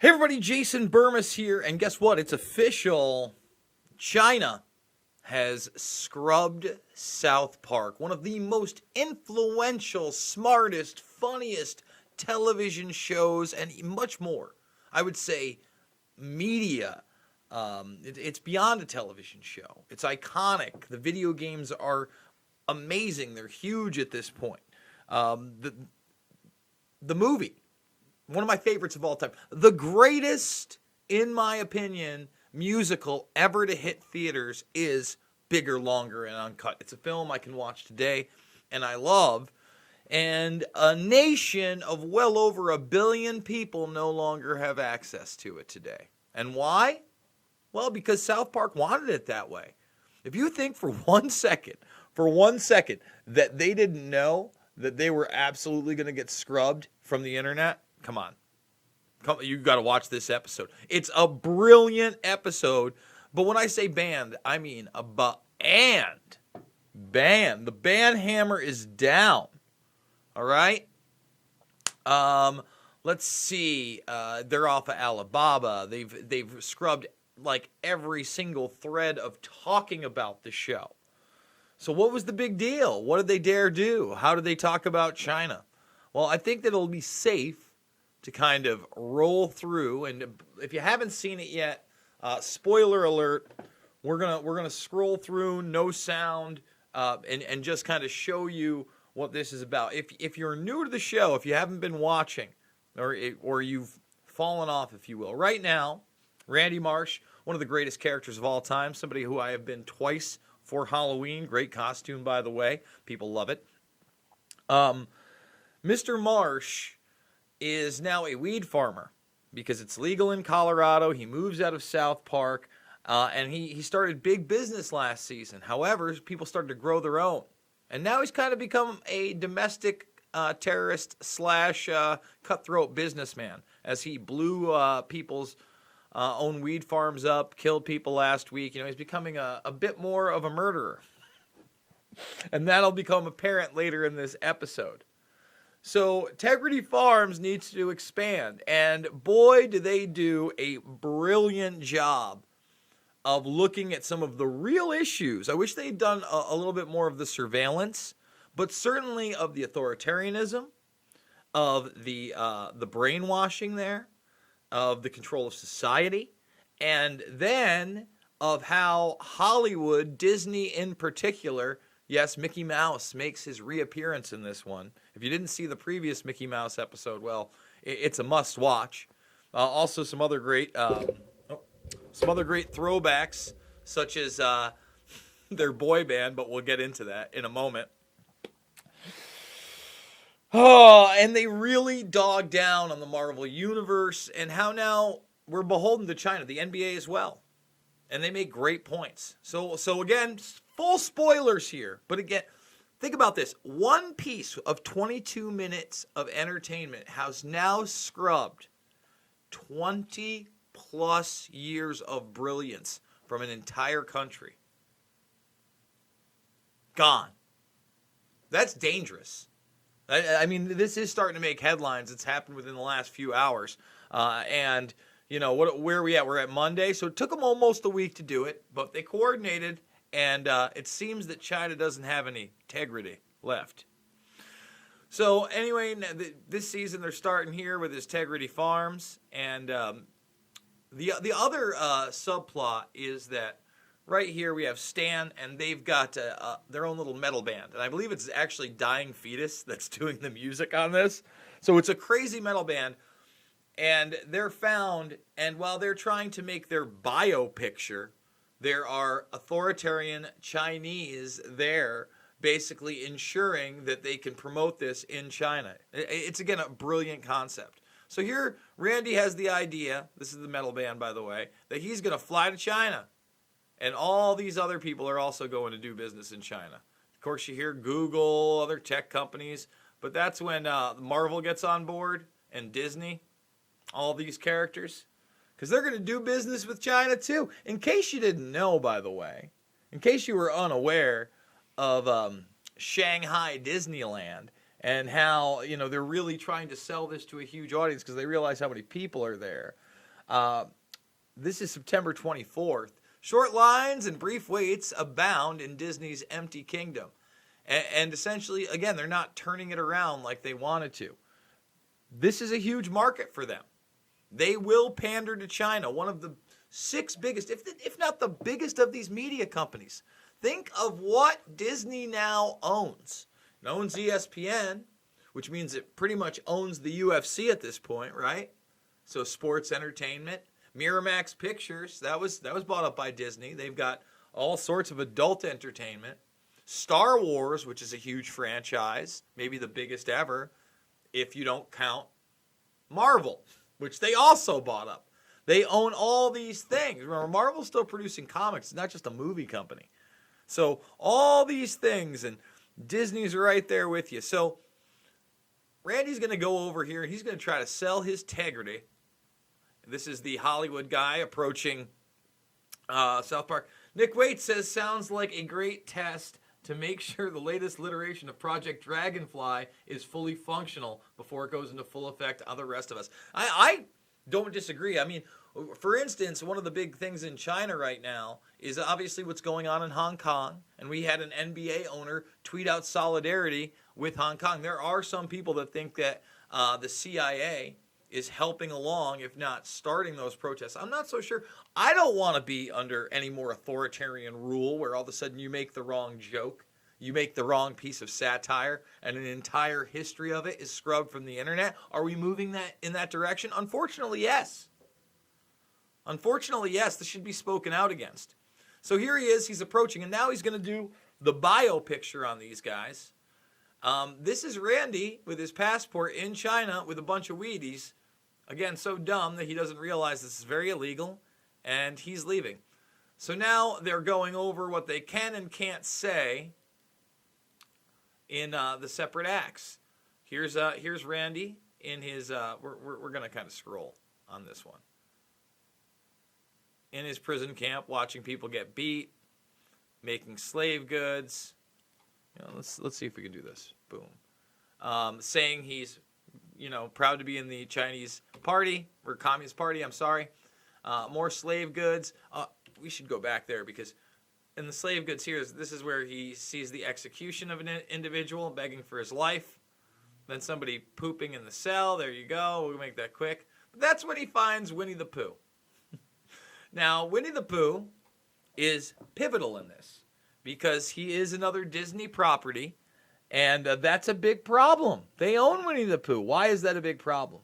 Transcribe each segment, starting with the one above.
Hey everybody, Jason Burmis here, and guess what? It's official. China has scrubbed South Park, one of the most influential, smartest, funniest television shows, and much more. I would say media. It's beyond a television show. It's iconic. The video games are amazing. They're huge at this point. The movie, one of my favorites of all time. The greatest, in my opinion, musical ever to hit theaters is Bigger, Longer, and Uncut. It's a film I can watch today and I love. And a nation of well over 1 billion people no longer have access to it today. And why? Well, because South Park wanted it that way. If you think for 1 second, that they didn't know that they were absolutely going to get scrubbed from the internet, come on. You got to watch this episode. It's a brilliant episode. But when I say banned, I mean a banned. Banned. The ban hammer is down. All right? Let's see. They're off of Alibaba. They've scrubbed like every single thread of talking about the show. So what was the big deal? What did they dare do? How did they talk about China? Well, I think that it'll be safe to kind of roll through, and if you haven't seen it yet, spoiler alert, we're gonna scroll through, no sound, and just kind of show you what this is about. If you're new to the show, if you haven't been watching, or you've fallen off, if you will, right now, Randy Marsh, one of the greatest characters of all time, somebody who I have been twice for Halloween, great costume by the way, people love it. Mr. Marsh is now a weed farmer because it's legal in Colorado. He moves out of South Park, and he started big business last season. However, people started to grow their own. And now he's kind of become a domestic terrorist / cutthroat businessman as he blew people's own weed farms up, killed people last week. He's becoming a bit more of a murderer. And that'll become apparent later in this episode. So Integrity Farms needs to expand, and boy, do they do a brilliant job of looking at some of the real issues. I wish they'd done a little bit more of the surveillance, but certainly of the authoritarianism, of the brainwashing there, of the control of society, and then of how Hollywood, Disney in particular, yes, Mickey Mouse makes his reappearance in this one. If you didn't see the previous Mickey Mouse episode, well, it's a must-watch. Also, some other great throwbacks, such as their boy band, but we'll get into that in a moment. Oh, and they really dog down on the Marvel Universe and how now we're beholden to China, the NBA as well. And they make great points. So again, full spoilers here. But again, think about this. One piece of 22 minutes of entertainment has now scrubbed 20 plus years of brilliance from an entire country. Gone. That's dangerous. I mean, this is starting to make headlines. It's happened within the last few hours. And, where are we at? We're at Monday. So it took them almost a week to do it, but they coordinated. And it seems that China doesn't have any integrity left. So anyway, this season they're starting here with Integrity Farms. And the other subplot is that right here we have Stan, and they've got their own little metal band. And I believe it's actually Dying Fetus that's doing the music on this. So it's a crazy metal band. And they're found, and while they're trying to make their bio picture, there are authoritarian Chinese there basically ensuring that they can promote this in China. It's, again, a brilliant concept. So here, Randy has the idea, this is the metal band, by the way, that he's going to fly to China. And all these other people are also going to do business in China. Of course, you hear Google, other tech companies, but that's when Marvel gets on board and Disney, all these characters. Because they're going to do business with China too. In case you didn't know, by the way, in case you were unaware of Shanghai Disneyland and how, they're really trying to sell this to a huge audience because they realize how many people are there. This is September 24th. Short lines and brief waits abound in Disney's empty kingdom. And essentially, again, they're not turning it around like they wanted to. This is a huge market for them. They will pander to China, one of the 6 biggest, if not the biggest of these media companies. Think of what Disney now owns. It owns ESPN, which means it pretty much owns the UFC at this point, right? So sports entertainment. Miramax Pictures, that was bought up by Disney. They've got all sorts of adult entertainment. Star Wars, which is a huge franchise, maybe the biggest ever, if you don't count Marvel, which they also bought up. They own all these things. Remember, Marvel's still producing comics. It's not just a movie company. So all these things, and Disney's right there with you. So Randy's going to go over here, and he's going to try to sell his integrity. This is the Hollywood guy approaching South Park. Nick Waite says, sounds like a great test to make sure the latest iteration of Project Dragonfly is fully functional before it goes into full effect on the rest of us. I don't disagree. I mean, for instance, one of the big things in China right now is obviously what's going on in Hong Kong. And we had an NBA owner tweet out solidarity with Hong Kong. There are some people that think that the CIA is helping along, if not starting those protests. I'm not so sure. I don't want to be under any more authoritarian rule where all of a sudden you make the wrong joke, you make the wrong piece of satire, and an entire history of it is scrubbed from the internet. Are we moving that in that direction? Unfortunately, yes. Unfortunately, yes. This should be spoken out against. So here he is. He's approaching, and now he's going to do the bio picture on these guys. This is Randy with his passport in China with a bunch of weedies. Again, so dumb that he doesn't realize this is very illegal, and he's leaving. So now they're going over what they can and can't say in the separate acts. Here's Randy in his. We're going to kind of scroll on this one. In his prison camp, watching people get beat, making slave goods. You know, let's see if we can do this. Boom. Saying he's, proud to be in the Chinese party or Communist Party. I'm sorry. More slave goods. We should go back there because in the slave goods here, this is where he sees the execution of an individual begging for his life. Then somebody pooping in the cell. There you go. We'll make that quick. But that's when he finds Winnie the Pooh. Now, Winnie the Pooh is pivotal in this because he is another Disney property. And that's a big problem. They own Winnie the Pooh. Why is that a big problem?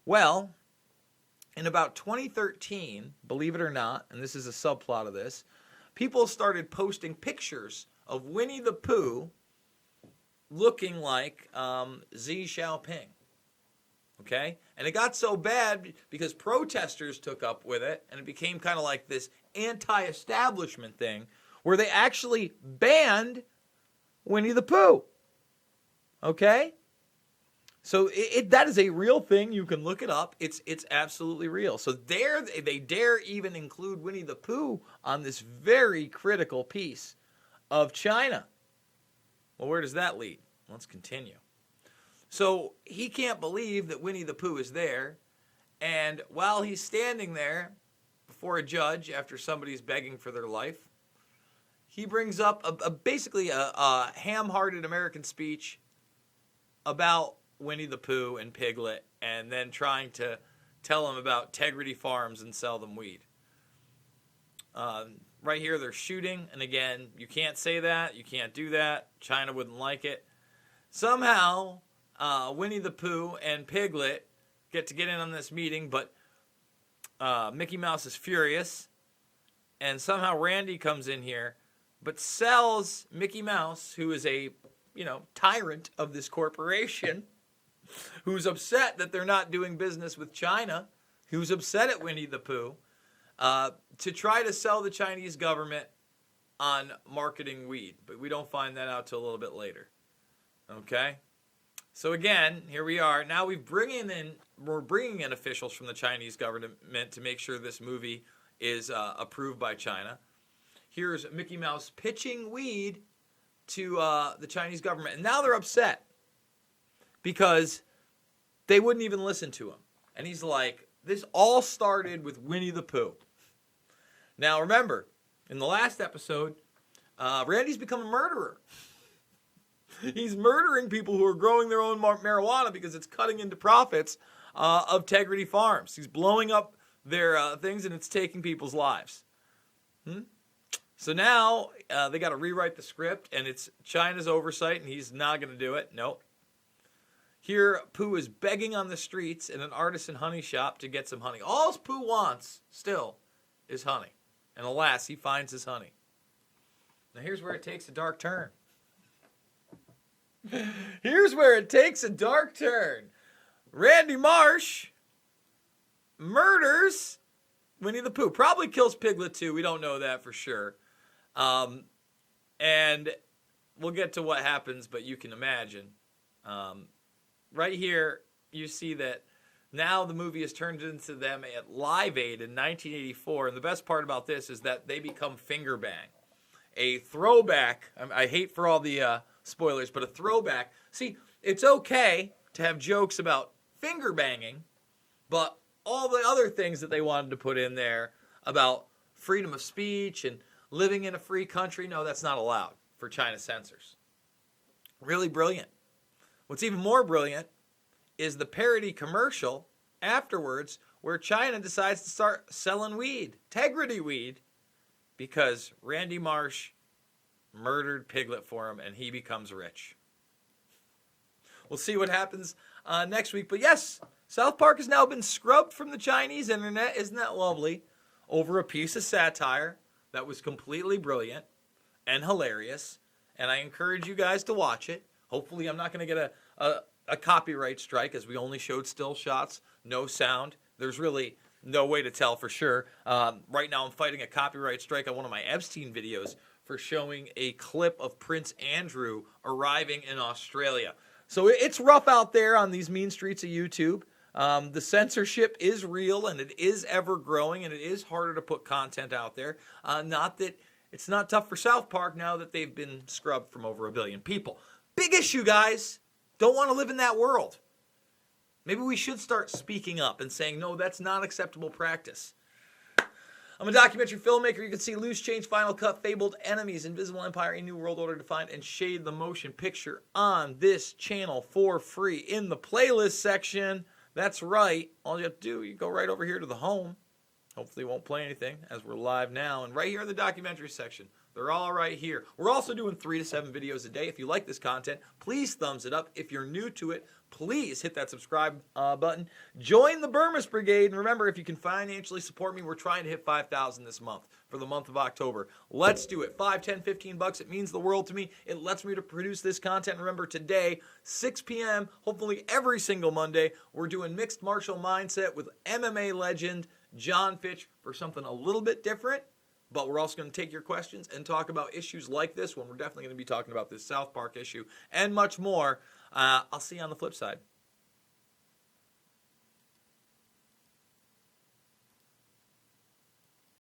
Well, in about 2013, believe it or not, and this is a subplot of this, people started posting pictures of Winnie the Pooh looking like Xi Jinping. Okay? And it got so bad because protesters took up with it, and it became kind of like this anti-establishment thing where they actually banned Winnie the Pooh. Okay? So that is a real thing. You can look it up. It's absolutely real. So they dare even include Winnie the Pooh on this very critical piece of China. Well, where does that lead? Let's continue. So he can't believe that Winnie the Pooh is there. And while he's standing there before a judge after somebody's begging for their life, he brings up basically a ham-hearted American speech about Winnie the Pooh and Piglet, and then trying to tell them about Tegrity Farms and sell them weed. Right here, they're shooting, and again, you can't say that, you can't do that, China wouldn't like it. Somehow, Winnie the Pooh and Piglet get in on this meeting, but Mickey Mouse is furious, and somehow Randy comes in here, but sells Mickey Mouse, who is a tyrant of this corporation, who's upset that they're not doing business with China, who's upset at Winnie the Pooh, to try to sell the Chinese government on marketing weed. But we don't find that out till a little bit later. Okay? So again, here we are. Now we're bringing in officials from the Chinese government to make sure this movie is approved by China. Here's Mickey Mouse pitching weed to the Chinese government. And now they're upset because they wouldn't even listen to him. And he's like, this all started with Winnie the Pooh. Now remember, in the last episode, Randy's become a murderer. He's murdering people who are growing their own marijuana because it's cutting into profits of Tegrity Farms. He's blowing up their things, and it's taking people's lives. So now they got to rewrite the script, and it's China's oversight, and he's not going to do it. Nope. Here, Pooh is begging on the streets in an artisan honey shop to get some honey. All Pooh wants still is honey. And alas, he finds his honey. Now here's where it takes a dark turn. Here's where it takes a dark turn. Randy Marsh murders Winnie the Pooh. Probably kills Piglet too. We don't know that for sure. And we'll get to what happens, but you can imagine. Right here, you see that now the movie has turned into them at Live Aid in 1984. And the best part about this is that they become Finger Bang. A throwback. I hate for all the spoilers, but a throwback. See, it's okay to have jokes about finger banging, but all the other things that they wanted to put in there about freedom of speech and living in a free country, no, that's not allowed for China censors. Really brilliant. What's even more brilliant is the parody commercial afterwards where China decides to start selling weed, Tegrity weed, because Randy Marsh murdered Piglet for him and he becomes rich. We'll see what happens next week. But yes, South Park has now been scrubbed from the Chinese internet. Isn't that lovely? Over a piece of satire that was completely brilliant and hilarious. And I encourage you guys to watch it. Hopefully I'm not going to get a copyright strike, as we only showed still shots, no sound. There's really no way to tell for sure. Right now I'm fighting a copyright strike on one of my Epstein videos for showing a clip of Prince Andrew arriving in Australia. So it's rough out there on these mean streets of YouTube. The censorship is real, and it is ever growing, and it is harder to put content out there. Not that it's not tough for South Park now that they've been scrubbed from over 1 billion people. Big issue, guys. Don't want to live in that world. Maybe we should start speaking up and saying, no, that's not acceptable practice. I'm a documentary filmmaker. You can see Loose Change, Final Cut, Fabled Enemies, Invisible Empire, A New World Order Defined, and Shade the Motion Picture on this channel for free in the playlist section. That's right. All you have to do, you go right over here to the home. Hopefully it won't play anything as we're live now. And right here in the documentary section, they're all right here. We're also doing 3 to 7 videos a day. If you like this content, please thumbs it up. If you're new to it, please hit that subscribe button. Join the Burmese Brigade. And remember, if you can financially support me, we're trying to hit 5,000 this month for the month of October. Let's do it. $5, $10, $15. It means the world to me. It lets me to produce this content. Remember, today, 6 p.m., hopefully every single Monday, we're doing Mixed Martial Mindset with MMA legend John Fitch for something a little bit different. But we're also going to take your questions and talk about issues like this one. We're definitely going to be talking about this South Park issue and much more. I'll see you on the flip side.